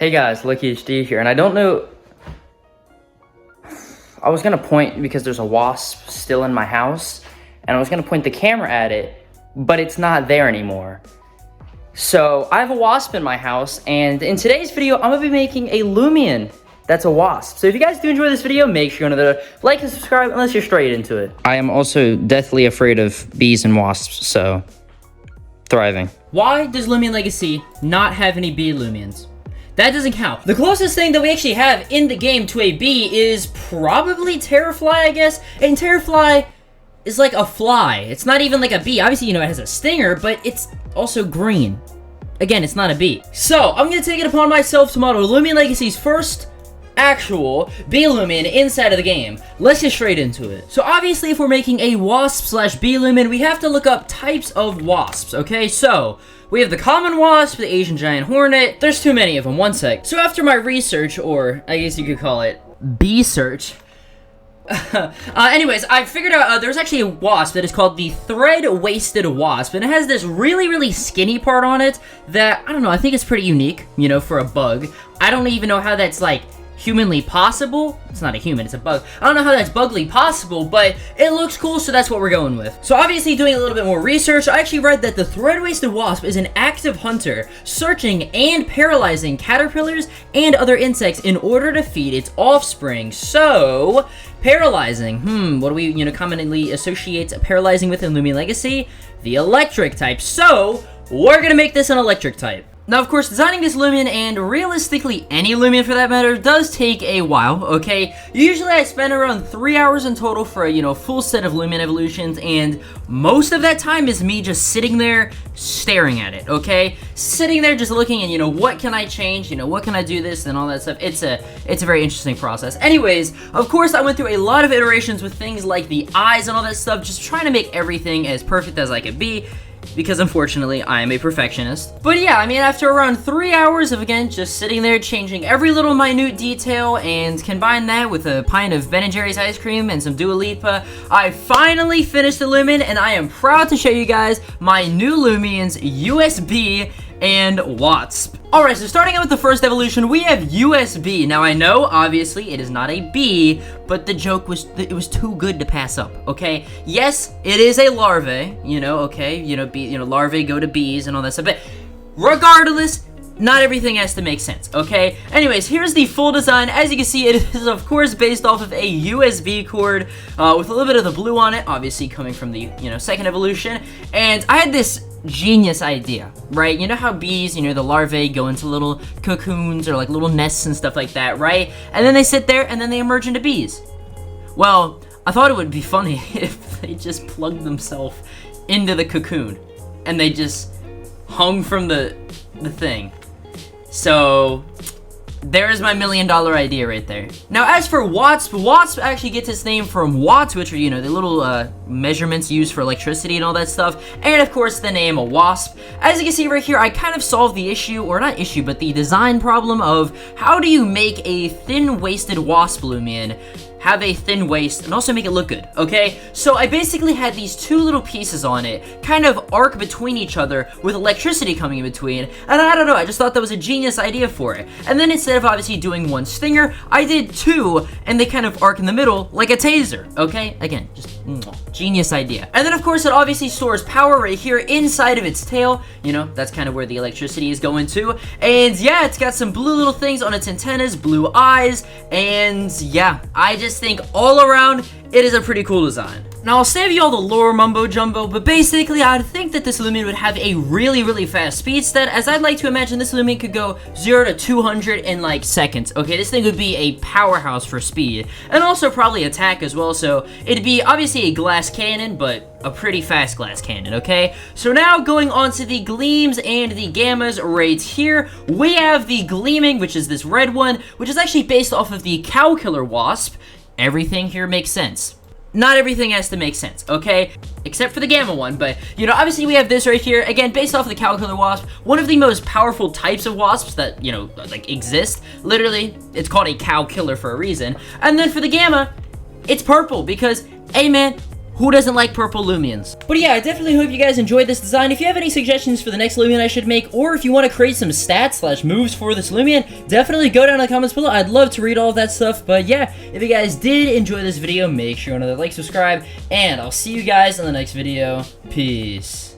Hey guys, LuckyHD here, and I don't know, I was gonna point because there's a wasp still in my house, and I was gonna point the camera at it, but it's not there anymore. So I have a wasp in my house, and in today's video, I'm gonna be making a Loomian that's a wasp. So if you guys do enjoy this video, make sure you go to the like and subscribe, unless you're straight into it. I am also deathly afraid of bees and wasps, so thriving. Why does Loomian Legacy not have any bee Loomians? That doesn't count. The closest thing that we actually have in the game to a bee is probably Terrafly, I guess. And Terrafly is like a fly. It's not even like a bee. Obviously, you know, it has a stinger, but it's also green. Again, it's not a bee. So, I'm gonna take it upon myself to model Loomian Legacy's first actual bee Loomian inside of the game. Let's get straight into it. So obviously, if we're making a wasp slash bee Loomian, we have to look up types of wasps, okay? So we have the common wasp, the Asian giant hornet. There's too many of them. One sec. So after my research, or I guess you could call it bee search, anyways, I figured out there's actually a wasp that is called the thread-waisted wasp, and it has this really skinny part on it that, I don't know, I think it's pretty unique, you know, for a bug. I don't even know how that's, like, humanly possible. It's not a human, it's a bug. I don't know how that's bugly possible, but it looks cool, so that's what we're going with. So obviously, doing a little bit more research, I actually read that the thread-waisted wasp is an active hunter, searching and paralyzing caterpillars and other insects in order to feed its offspring. So paralyzing, what do we, you know, commonly associate paralyzing with in Loomian Legacy? The electric type. So we're gonna make this an electric type. Now, of course, designing this Loomian, and realistically any Loomian for that matter, does take a while, okay? Usually I spend around 3 hours in total for a, you know, full set of Loomian evolutions, and most of that time is me just sitting there staring at it, okay? Sitting there just looking and, you know, what can I change? You know, what can I do this and all that stuff? It's a very interesting process. Anyways, of course, I went through a lot of iterations with things like the eyes and all that stuff, just trying to make everything as perfect as I could be, because unfortunately, I am a perfectionist. But yeah, I mean, after around 3 hours of, again, just sitting there changing every little minute detail, and combine that with a pint of Ben & Jerry's ice cream and some Dua Lipa, I finally finished the Loomian, and I am proud to show you guys my new Loomians, USB and Wasp. Alright, so starting out with the first evolution, we have USB. Now, I know, obviously, it is not a bee, but the joke was, it was too good to pass up, okay? Yes, it is a larvae, you know, okay? You know, larvae go to bees and all that stuff, but regardless, not everything has to make sense, okay? Anyways, here's the full design. As you can see, it is, of course, based off of a USB cord with a little bit of the blue on it, obviously coming from the, you know, second evolution. And I had this genius idea, right? You know how bees, you know, the larvae go into little cocoons or like little nests and stuff like that, right? And then they sit there and then they emerge into bees. Well, I thought it would be funny if they just plugged themselves into the cocoon and they just hung from the thing. So there's my $1 million idea right there. Now, as for Wasp, Wasp actually gets its name from watts, which are, you know, the little measurements used for electricity and all that stuff, and of course the name a wasp. As you can see right here, I kind of solved the issue, or not issue, but the design problem of how do you make a thin-waisted wasp Loomian have a thin waist, and also make it look good, okay? So I basically had these two little pieces on it, kind of arc between each other with electricity coming in between, and I don't know, I just thought that was a genius idea for it. And then instead of obviously doing one stinger, I did two, and they kind of arc in the middle like a taser, okay? Again, just genius idea. And then of course it obviously stores power right here inside of its tail, you know, that's kind of where the electricity is going to. And yeah, it's got some blue little things on its antennas, blue eyes, and yeah, I just think all around it is a pretty cool design. Now, I'll save you all the lore mumbo jumbo, but basically, I'd think that this Loomian would have a really fast speed stat, as I'd like to imagine this Loomian could go 0 to 200 in, like, seconds. Okay, this thing would be a powerhouse for speed, and also probably attack as well, so it'd be obviously a glass cannon, but a pretty fast glass cannon, okay? So now, going on to the gleams and the gammas right here, we have the gleaming, which is this red one, which is actually based off of the cow killer wasp. Everything here makes sense. Not everything has to make sense, okay? Except for the gamma one, but, you know, obviously we have this right here, again, based off of the cow killer wasp, one of the most powerful types of wasps that, you know, like, exist. Literally, it's called a cow killer for a reason. And then for the gamma, it's purple, because, hey man, Who doesn't like purple Loomians? But yeah, I definitely hope you guys enjoyed this design. If you have any suggestions for the next Loomian I should make, or if you want to create some stats / moves for this Loomian, definitely go down in the comments below. I'd love to read all of that stuff. But yeah, if you guys did enjoy this video, make sure to like, subscribe, and I'll see you guys in the next video. Peace.